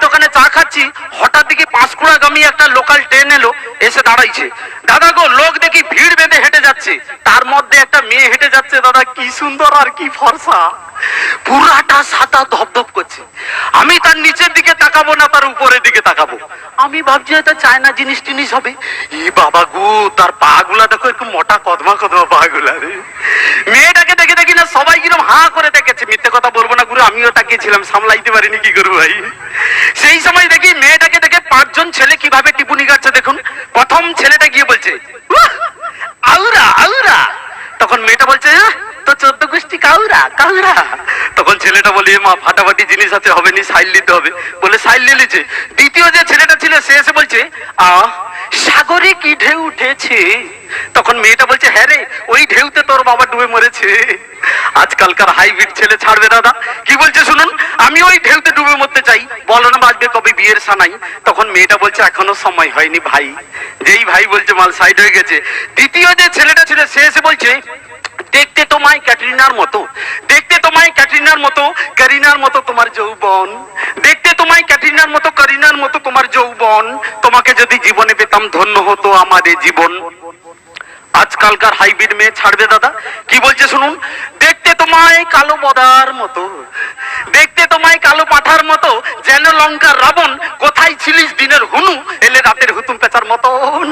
দোকানে চা খাচ্ছি, হঠাৎ দেখি পাঁশকুড়াগামী একটা লোকাল ট্রেন এলো, এসে দাঁড়াইছে। দাদা গো, লোক দেখি ভিড় বেঁধে হেঁটে যাচ্ছে, তার মধ্যে একটা মেয়ে হেঁটে যাচ্ছে। দাদা কি সুন্দর আর কি ফর্সা, পুরাটা সাদা ধপধপ করছে। আমি তার নিচের দিকে তাকাবো না, তার উপরের দিকে তাকাবো। আমি ভাবছি হয়তো চায়না জিনিস টিনিস হবে। ই বাবা গো, তার পা গুলা দেখো, একটু মোটা কদমা কদমা পা গুলা রে। মেয়েটাকে দেখে দেখি না সবাই কিরম হা করে দেখেছে। মিথ্যে কথা বলবো না গুরু, আমিও তাকিয়েছিলাম, সামলাইতে পারিনি, কি করবো ভাই। সেই সময় দেখি মেয়েটাকে দেখে 5 জন ছেলে কিভাবে টিপুনি কাটছে দেখুন। প্রথম ছেলেটা গিয়ে বলছে আউরা আউরা, তখন মেয়েটা বলছে তো 14 গোষ্ঠী কাউরা কাউরা। তখন ছেলেটা বলে মা ফাটাফাটি জিনিস আছে, হবে নি, সাইল নিতে হবে, বলে সাইল নিয়ে নিচ্ছে। দ্বিতীয় যে ছেলেটা ছিল সে এসে বলছে সাগরে কি ঢেউ উঠেছে। তখন মেয়েটা বলছে হ্যাঁ রে, ওই ঢেউতে তোর বাবা ডুবে মরেছে। আজকালকার হাইব্রিড ছেলে ছাড়বে দাদা, কি বলছে শুনুন, আমি ওই ঢেউতে ডুবে মরতে চাই, বলো না বাজবে কবে বিয়ের সানাই। তখন মেয়েটা বলছে এখনো সময় হয়নি ভাই। যেই ভাই বলছে মাল সাইড হয়ে গেছে। দ্বিতীয় যে ছেলেটা ছিল সে এসে বলছে দেখতে তোমায় ক্যাটরিনার মতো, দেখতে তোমায় ক্যাটরিনার মতো, করিনার মতো তোমার যৌবন, দেখতে তোমায় ক্যাটরিনার মতো, করিনার মতো তোমার যৌবন, তোমাকে যদি জীবনে পেতাম ধন্য হতো আমাদের জীবন। আজকালকার হাইব্রিড মেয়ে ছাড়বে দাদা, কি বলছে শুনুন, দেখতে তোমায় কালো বদার মতো, দেখতে তোমায় কালো পাঠার মতো, যেন লঙ্কার রাবণ, কোথায় ছিলিস দিনের হুনু, এলে রাতের হুতুম পেঁচার মতন।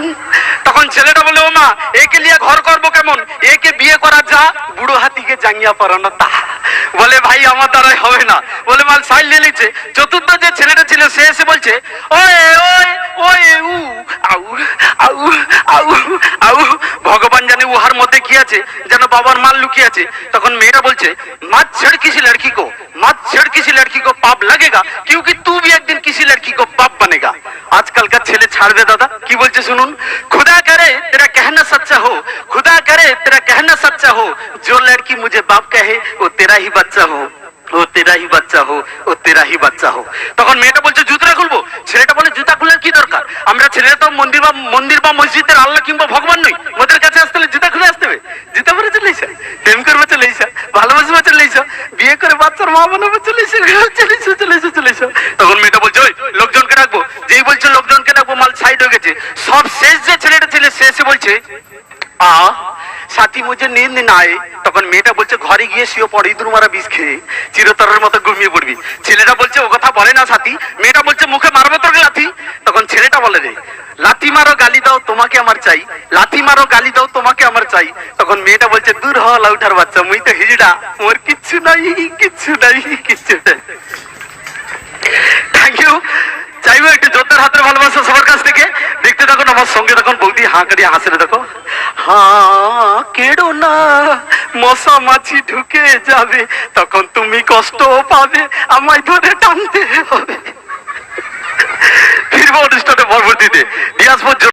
তখন ছেলেটা বলে ও মা, একে নিয়ে ঘর করবো কেমন, একে বিয়ে করা যা, বুড়ো হাতিকে জাঙ্গিয়া পরানো তা। বলে ভাই আমার দ্বারাই হবে না, বলে মাল সাইল নিয়ে নিচ্ছে। চতুর্থ যে ছেলেটা ছিল সে এসে বলছে ওয়ে ওয়ে ওয়ে উ আউ আউ আউ আউ, ভগবান জানে উহার মধ্যে কি আছে, যেন বাবার মাল লুকিয়ে আছে। তখন মেয়েটা বলছে मत छेड़ किसी लड़की को, मत छेड़ किसी लड़की को, पाप लगेगा क्योंकि तू भी एक दिन किसी लड़की को बाप बनेगा। आजकल का ছেলে ছাড়বে দাদা, কি বলছে শুনুন, खुदा करे तेरा कहना सच्चा हो, खुदा करे तेरा कहना सच्चा हो, जो लड़की मुझे बाप कहे वो तेरा ही बच्चा हो, ও তেরা হি বাচ্চা হো, ও তেরা হি বাচ্চা হো। তখন মেয়েটা বলছে জুতা খুলবো। ছেলেটা বলে জুতা খুলে কি দরকার, আমরা ছেলেরা তো মন্দির বা মসজিদের আল্লাহ কিংবা ভগবান নই, ওদের কাছে আসতে হলে জুতা খুলে আসতে হবে। জুতা পরে চলে এসা, প্রেম করবে চলে এসা, ভালোবাসবে চলে এসা, বিয়ে করে বাচ্চার মা বানাবে চলে এসে, চলে এসো চলে এসো চলে এসো। তখন মেয়েটা বলছে ওই লোকজনকে রাখবো। যেই বলছে লোকজনকে রাখবো, মাল সাইড হয়ে গেছে। সব শেষ যে ছেলেটা ছিল সে এসে বলছে সাথী মুঝে নীন্দ না আয়ে। তখন মেয়েটা বলছে ঘরে গিয়ে শুয়ে পড়ে, ইঁদুর মারা বিষ খেয়ে চিরতরের মতো ঘুমিয়ে পড়বি। ছেলেটা বলছে ও কথা বলে না সাথী। মেয়েটা বলছে মুখে মারবো তোর লাথি। তখন ছেলেটা বলে রে লাথি মারো গালি দাও তোমাকে আমার চাই, লাথি মারো গালি দাও তোমাকে আমার চাই। তখন মেয়েটা বলছে দূর হ লাউঠার বাচ্চা, মুই তো হিজড়া, ওর কিচ্ছু নাই কিচ্ছু নাই কিচ্ছু নাই। Thank you. চাইবো একটু জোরদার হাতের ভালোবাসা সবার কাছ থেকে। দেখতে থাকুন আমার সঙ্গে, তখন বৌদি হাঁ করিয়ে হাসলে দেখো, হ্যাঁ কেড়ো না মশা মাছি ঢুকে যাবে, তখন তুমি কষ্ট পাবে, আমায় ধরে টানতে হবে। ফিরবো অনুষ্ঠানে পরবর্তীতে। দিয়াজপুর